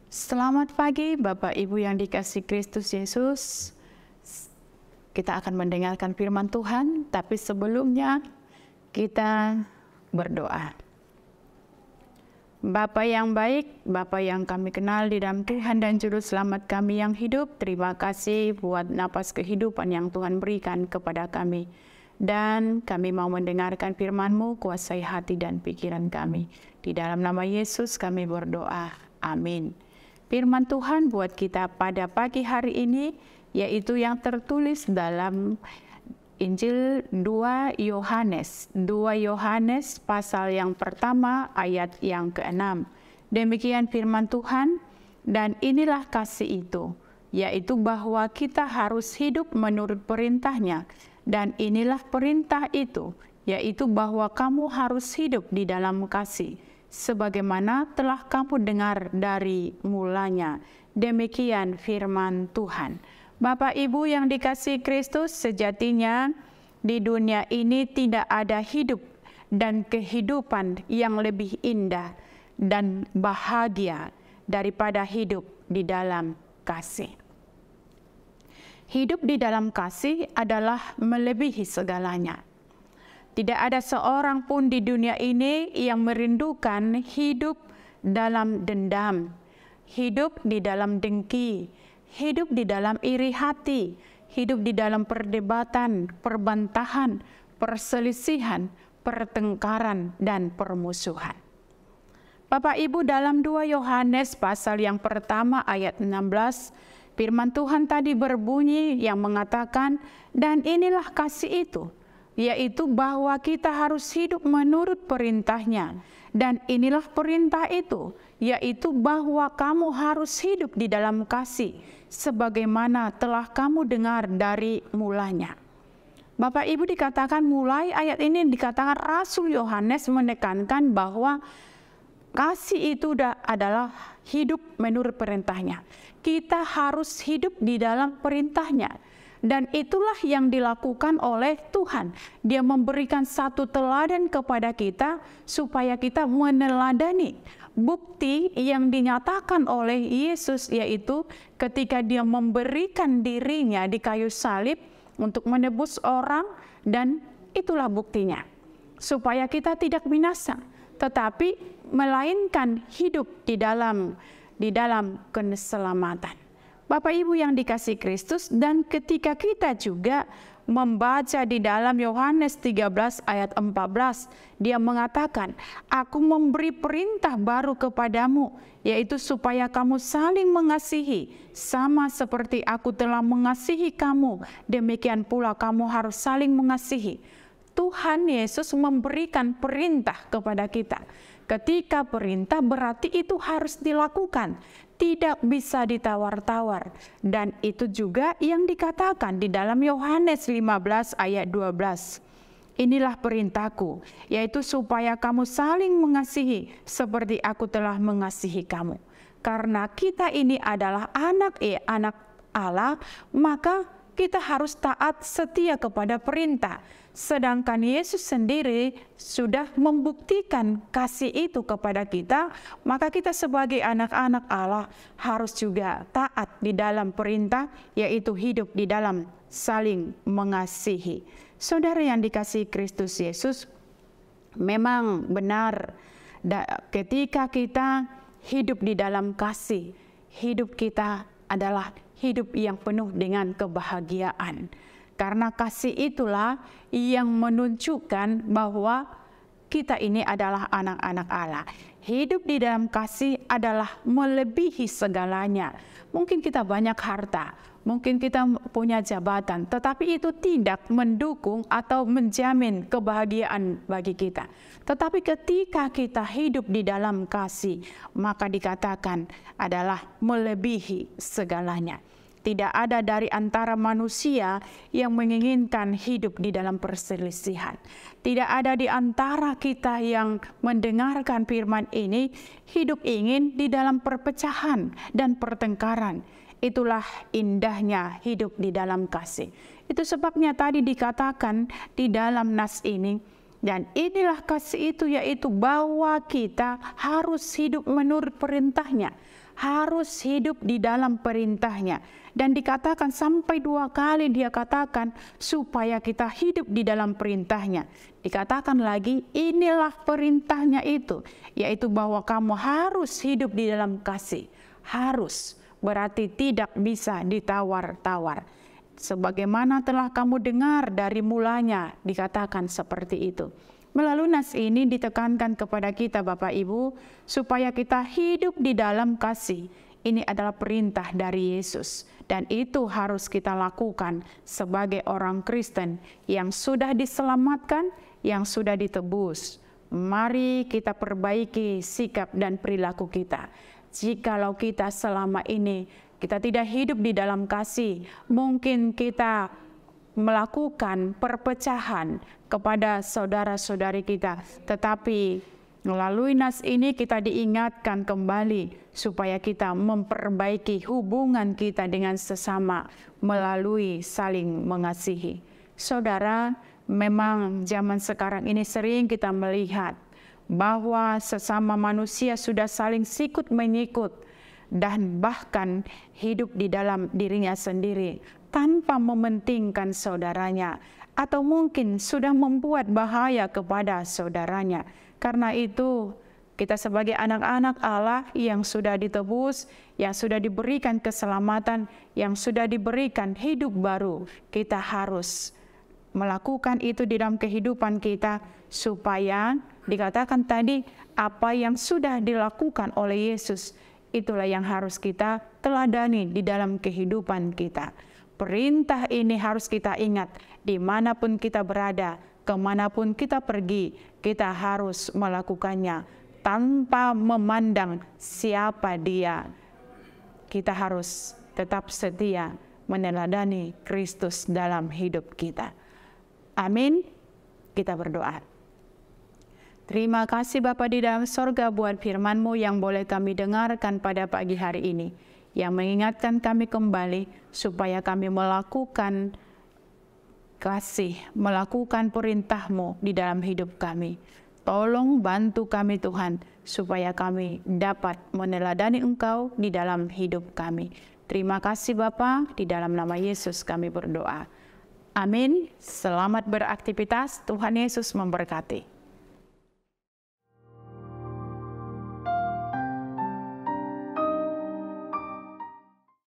Selamat pagi Bapak Ibu yang dikasihi Kristus Yesus. Kita akan mendengarkan firman Tuhan, tapi sebelumnya kita berdoa. Bapa yang baik, Bapa yang kami kenal di dalam Tuhan dan Juru Selamat kami yang hidup, terima kasih buat napas kehidupan yang Tuhan berikan kepada kami. Dan kami mau mendengarkan firman-Mu, kuasai hati dan pikiran kami. Di dalam nama Yesus kami berdoa. Amin. Firman Tuhan buat kita pada pagi hari ini, yaitu yang tertulis dalam Injil 2 Yohanes. 2 Yohanes pasal yang pertama ayat yang ke-6. Demikian firman Tuhan, dan inilah kasih itu, yaitu bahwa kita harus hidup menurut perintahnya. Dan inilah perintah itu, yaitu bahwa kamu harus hidup di dalam kasih, sebagaimana telah kamu dengar dari mulanya. Demikian firman Tuhan. Bapak Ibu yang dikasihi Kristus, sejatinya di dunia ini tidak ada hidup dan kehidupan yang lebih indah dan bahagia daripada hidup di dalam kasih. Hidup di dalam kasih adalah melebihi segalanya. Tidak ada seorang pun di dunia ini yang merindukan hidup dalam dendam, hidup di dalam dengki, hidup di dalam iri hati, hidup di dalam perdebatan, perbantahan, perselisihan, pertengkaran, dan permusuhan. Bapak Ibu, dalam 2 Yohanes pasal yang pertama ayat 16, firman Tuhan tadi berbunyi yang mengatakan, dan inilah kasih itu, yaitu bahwa kita harus hidup menurut perintahnya. Dan inilah perintah itu, yaitu bahwa kamu harus hidup di dalam kasih, sebagaimana telah kamu dengar dari mulanya. Bapak Ibu, dikatakan mulai ayat ini dikatakan Rasul Yohanes menekankan bahwa kasih itu adalah hidup menurut perintahnya. Kita harus hidup di dalam perintahnya. Dan itulah yang dilakukan oleh Tuhan. Dia memberikan satu teladan kepada kita supaya kita meneladani bukti yang dinyatakan oleh Yesus, yaitu ketika dia memberikan dirinya di kayu salib untuk menebus orang, dan itulah buktinya. Supaya kita tidak binasa, tetapi melainkan hidup di dalam keselamatan. Bapak Ibu yang dikasihi Kristus, dan ketika kita juga membaca di dalam Yohanes 13 ayat 14, dia mengatakan, aku memberi perintah baru kepadamu, yaitu supaya kamu saling mengasihi, sama seperti aku telah mengasihi kamu, demikian pula kamu harus saling mengasihi. Tuhan Yesus memberikan perintah kepada kita. Ketika perintah berarti itu harus dilakukan. Tidak bisa ditawar-tawar. Dan itu juga yang dikatakan di dalam Yohanes 15 ayat 12. Inilah perintahku, yaitu supaya kamu saling mengasihi seperti aku telah mengasihi kamu. Karena kita ini adalah anak Allah, maka kita harus taat setia kepada perintah. Sedangkan Yesus sendiri sudah membuktikan kasih itu kepada kita, maka kita sebagai anak-anak Allah harus juga taat di dalam perintah, yaitu hidup di dalam saling mengasihi. Saudara yang dikasihi Kristus Yesus, memang benar ketika kita hidup di dalam kasih, hidup kita adalah hidup yang penuh dengan kebahagiaan. Karena kasih itulah yang menunjukkan bahwa kita ini adalah anak-anak Allah. Hidup di dalam kasih adalah melebihi segalanya. Mungkin kita banyak harta, mungkin kita punya jabatan, tetapi itu tidak mendukung atau menjamin kebahagiaan bagi kita. Tetapi ketika kita hidup di dalam kasih, maka dikatakan adalah melebihi segalanya. Tidak ada dari antara manusia yang menginginkan hidup di dalam perselisihan. Tidak ada di antara kita yang mendengarkan firman ini hidup ingin di dalam perpecahan dan pertengkaran. Itulah indahnya hidup di dalam kasih. Itu sebabnya tadi dikatakan di dalam nas ini, dan inilah kasih itu, yaitu bahwa kita harus hidup menurut perintahnya. harus hidup di dalam perintahnya. Dan dikatakan sampai 2 kali dia katakan supaya kita hidup di dalam perintahnya. Dikatakan lagi, inilah perintahnya itu, yaitu bahwa kamu harus hidup di dalam kasih. Harus, berarti tidak bisa ditawar-tawar. Sebagaimana telah kamu dengar dari mulanya, dikatakan seperti itu. Melalui nas ini ditekankan kepada kita Bapak Ibu, supaya kita hidup di dalam kasih. Ini adalah perintah dari Yesus, dan itu harus kita lakukan sebagai orang Kristen yang sudah diselamatkan, yang sudah ditebus. Mari kita perbaiki sikap dan perilaku kita. Jikalau kita selama ini kita tidak hidup di dalam kasih, mungkin kita melakukan perpecahan kepada saudara-saudari kita, tetapi melalui nas ini kita diingatkan kembali supaya kita memperbaiki hubungan kita dengan sesama melalui saling mengasihi. Saudara, memang zaman sekarang ini sering kita melihat bahwa sesama manusia sudah saling sikut menyikut dan bahkan hidup di dalam dirinya sendiri tanpa mementingkan saudaranya, atau mungkin sudah membuat bahaya kepada saudaranya. Karena itu, kita sebagai anak-anak Allah yang sudah ditebus, yang sudah diberikan keselamatan, yang sudah diberikan hidup baru, kita harus melakukan itu di dalam kehidupan kita, supaya dikatakan tadi apa yang sudah dilakukan oleh Yesus, itulah yang harus kita teladani di dalam kehidupan kita. Perintah ini harus kita ingat dimanapun kita berada, kemanapun kita pergi, kita harus melakukannya tanpa memandang siapa dia. Kita harus tetap setia meneladani Kristus dalam hidup kita. Amin. Kita berdoa. Terima kasih Bapa di dalam sorga buat firman-Mu yang boleh kami dengarkan pada pagi hari ini, yang mengingatkan kami kembali supaya kami melakukan kasih, melakukan perintah-Mu di dalam hidup kami. Tolong bantu kami Tuhan, supaya kami dapat meneladani Engkau di dalam hidup kami. Terima kasih Bapa, di dalam nama Yesus kami berdoa. Amin. Selamat beraktivitas, Tuhan Yesus memberkati.